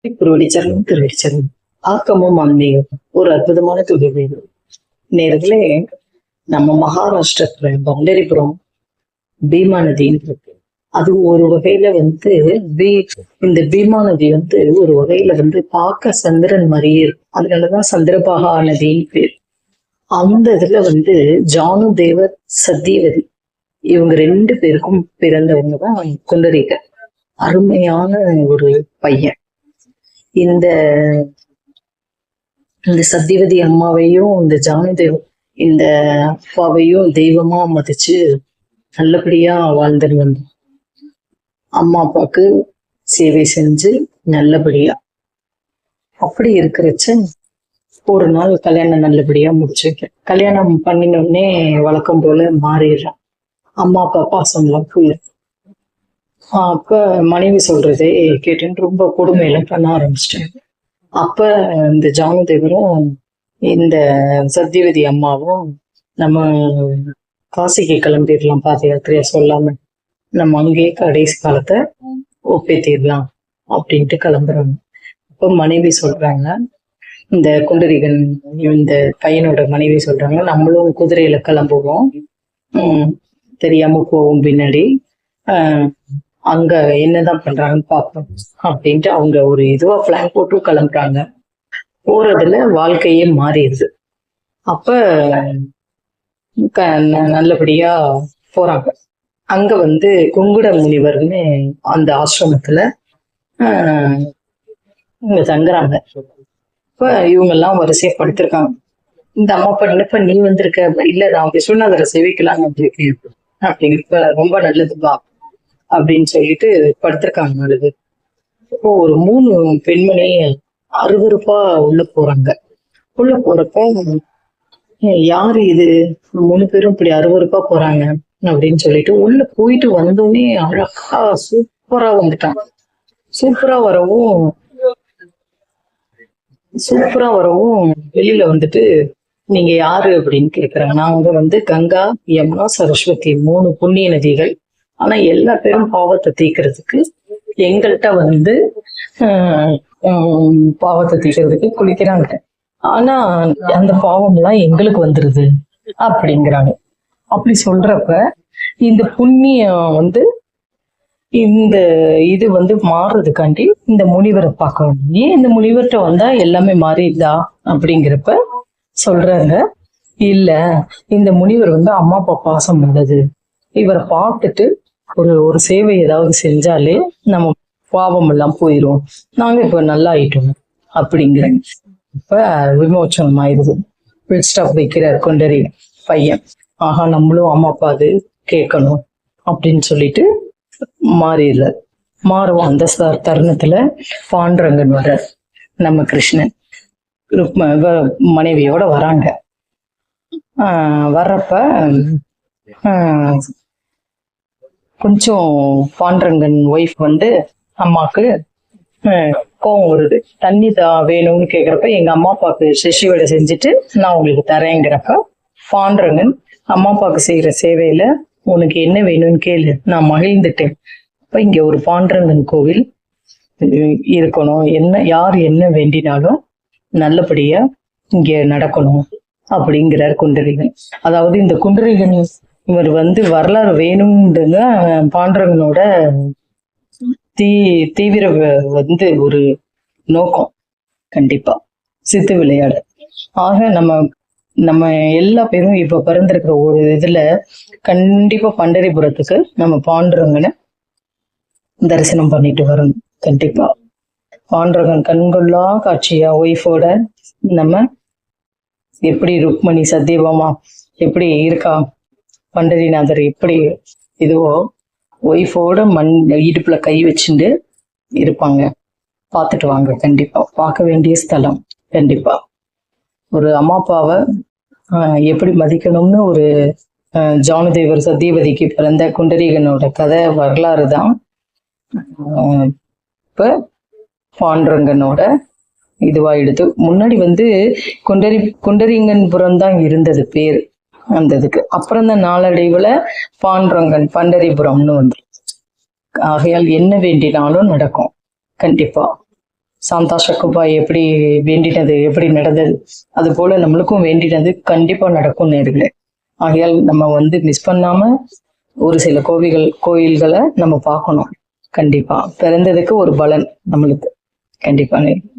திருவடிச்சரணம் திருவடிச்சரணம். ஆக்கமும் ஆன்மீகம் ஒரு அற்புதமான தொகுதி. நேர்களே, நம்ம மகாராஷ்டிரத்துல பண்டரிபுரம் பீமா நதின்னு இருக்கு. அது ஒரு வகையில இந்த பீமா நதி ஒரு வகையில பார்க்க சந்திரன் மாதிரியே இருக்கும். அதனாலதான் சந்திரபாகா நதின்னு பேர். அந்த இதுல ஜானு தேவர் சத்தியவதி இவங்க 2 பேருக்கும் பிறந்தவங்க தான் குண்டரிகர். அருமையான ஒரு பையன். இந்த இந்த சத்தியவதி அம்மாவையும் இந்த ஜானுதேவ் இந்த அப்பாவையும் தெய்வமா மதிச்சு நல்லபடியா வாழ்ந்துட்டு வந்தோம். அம்மா அப்பாவுக்கு சேவை செஞ்சு நல்லபடியா அப்படி இருக்கிறச்ச ஒரு நாள் கல்யாணம் நல்லபடியா முடிச்சு வைக்க. கல்யாணம் பண்ணினோடனே வழக்கம் போல மாறிடுறான். அம்மா அப்பா பாசம்லாம் போயிடும். அப்ப மனைவி சொல்றதே கேட்டுன்னு ரொம்ப கொடுமையெல்லாம் பண்ண ஆரம்பிச்சிட்டேன். அப்ப இந்த ஜானுதேவரும் இந்த சத்தியவதி அம்மாவும் நம்ம காசிக்கு கிளம்பிடலாம், பாத யாத்திரையா சொல்லாம நம்ம அங்கேயே கடைசி காலத்தை ஒப்பேத்திடலாம் அப்படின்ட்டு கிளம்புறாங்க. அப்ப மனைவி சொல்றாங்க, இந்த குண்டரிகன் இந்த பையனோட மனைவி சொல்றாங்க, நம்மளும் குதிரையில கிளம்புவோம், தெரியாம போவோம், பின்னாடி அங்க என்னதான் பண்றாங்கன்னு பார்ப்போம் அப்படின்ட்டு அவங்க ஒரு இதுவா பிளான் போட்டு கிளம்புறாங்க. போறதுல வாழ்க்கையே மாறிடுது. அப்ப நல்லபடியா போறாங்க. அங்க குங்குட முனிவர்னு அந்த ஆசிரமத்துல இங்க தங்குறாங்க. இப்ப இவங்க எல்லாம் வரிசையா படுத்திருக்காங்க. இந்த அம்மா பண்ணப்ப நீ வந்திருக்க, இல்ல நான் விஸ்வநாதரை சேவிக்கலாம் அப்படிங்கிறப்ப ரொம்ப நல்லதுப்பா அப்படின்னு சொல்லிட்டு படுத்திருக்காங்க. நல்லது. இப்போ ஒரு 3 பெண்மணி அருவருப்பா உள்ள போறாங்க. உள்ள போறப்ப யாரு இது 3 பேரும் இப்படி அருவருப்பா போறாங்க அப்படின்னு சொல்லிட்டு உள்ள போயிட்டு வந்தோடனே அழகா சூப்பரா வந்துட்டாங்க. சூப்பரா வரவும் வெளியில நீங்க யாரு அப்படின்னு கேக்குறாங்க. நாங்க கங்கா, யமுனா, சரஸ்வதி 3 புண்ணிய நதிகள். ஆனா எல்லா பேரும் பாவத்தை தீக்கிறதுக்கு எங்கள்கிட்ட பாவத்தை தீக்கிறதுக்கு குளிக்கிறாங்க. ஆனா அந்த பாவம் எல்லாம் எங்களுக்கு வந்துருது அப்படிங்கிறாங்க. அப்படி சொல்றப்ப இந்த புண்ணியம் இந்த இது மாறுறதுக்காண்டி இந்த முனிவரை பார்க்கணும். ஏன் இந்த முனிவர்கிட்ட வந்தா எல்லாமே மாறிடுதா அப்படிங்கிறப்ப சொல்றாங்க, இல்ல இந்த முனிவர் அம்மா அப்பா பாசம் உள்ளது, இவரை பார்த்துட்டு ஒரு சேவை ஏதாவது செஞ்சாலே நம்ம பாவம் எல்லாம் போயிரும், நாங்க இப்ப நல்லா ஆயிட்டோம் அப்படிங்கிறாங்க. இப்ப விமோச்சனம் ஆயிடுது. ஃபுல் ஸ்டாப் வைக்கிறார் கொண்டரி பையன். ஆஹா, நம்மளும் அம்மா அப்பா அது கேட்கணும் அப்படின்னு சொல்லிட்டு மாறிடுறார். மாறுவோம். அந்த தருணத்துல பாண்டரங்கனோட நம்ம கிருஷ்ணன் மனைவியோட வராங்க. வர்றப்ப கொஞ்சம் பாண்டரங்கன் ஒய்ஃப் அம்மாக்கு கோவம் வருது. தண்ணி வேணும்னு கேக்குறப்ப எங்க அம்மா அப்பாவுக்கு சிஷி வேலை செஞ்சுட்டு நான் உங்களுக்கு தரேங்கிறப்ப பாண்டரங்கன் அம்மா அப்பாவுக்கு செய்யற சேவையில உனக்கு என்ன வேணும்னு கேளு, நான் மகிழ்ந்துட்டேன். அப்ப இங்க ஒரு பாண்டரங்கன் கோவில் இருக்கணும், யார் என்ன வேண்டினாலும் நல்லபடியா இங்க நடக்கணும் அப்படிங்கிறார் குண்டரிகன். அதாவது இந்த குண்டரிகன் இவர் வரலாறு வேணும்ன்றத பாண்டரங்கனோட தீவிர ஒரு நோக்கம். கண்டிப்பா சித்து விளையாடு. ஆக நம்ம எல்லா பேரும் இப்ப பிறந்திருக்கிற ஒரு இதுல கண்டிப்பா பண்டரிபுரத்துக்கு நம்ம பாண்டரங்கனை தரிசனம் பண்ணிட்டு வரணும். கண்டிப்பா பாண்டரங்கன் கண்கொள்ளா காட்சியா ஒய்ஃபோட நம்ம எப்படி ருக்மணி சத்தியபாமா எப்படி இருக்கா, பண்டரிநாதர் எப்படி இதுவோ ஒய்ஃபோட இடுப்புல கை வச்சுட்டு இருப்பாங்க. பார்த்துட்டு வாங்க. கண்டிப்பா பார்க்க வேண்டிய ஸ்தலம். கண்டிப்பா ஒரு அம்மா அப்பாவை எப்படி மதிக்கணும்னு ஒரு ஜானுதேவர் சத்தியவதிக்கு பிறந்த குண்டரிகனோட கதை வரலாறு தான் இப்ப பாண்டரங்கனோட இதுவாயிடுது. முன்னாடி குண்டரிங்கன்புரம் தான் இருந்தது பேர் அந்த இதுக்கு. அப்புறம் தான் நாளடைவுல பாண்டரங்கன் பண்டரிபுரம்னு ஆகையால் என்ன வேண்டினாலும் நடக்கும். கண்டிப்பா சாந்தா சக்குபாய் எப்படி வேண்டினது எப்படி நடந்தது, அது போல நம்மளுக்கும் வேண்டினது கண்டிப்பா நடக்கும் நேர்களே. ஆகையால் நம்ம வந்து மிஸ் பண்ணாம ஒரு சில கோயில்களை நம்ம பார்க்கணும். கண்டிப்பா பிறந்ததுக்கு ஒரு பலன் நம்மளுக்கு. கண்டிப்பா நேர்களே.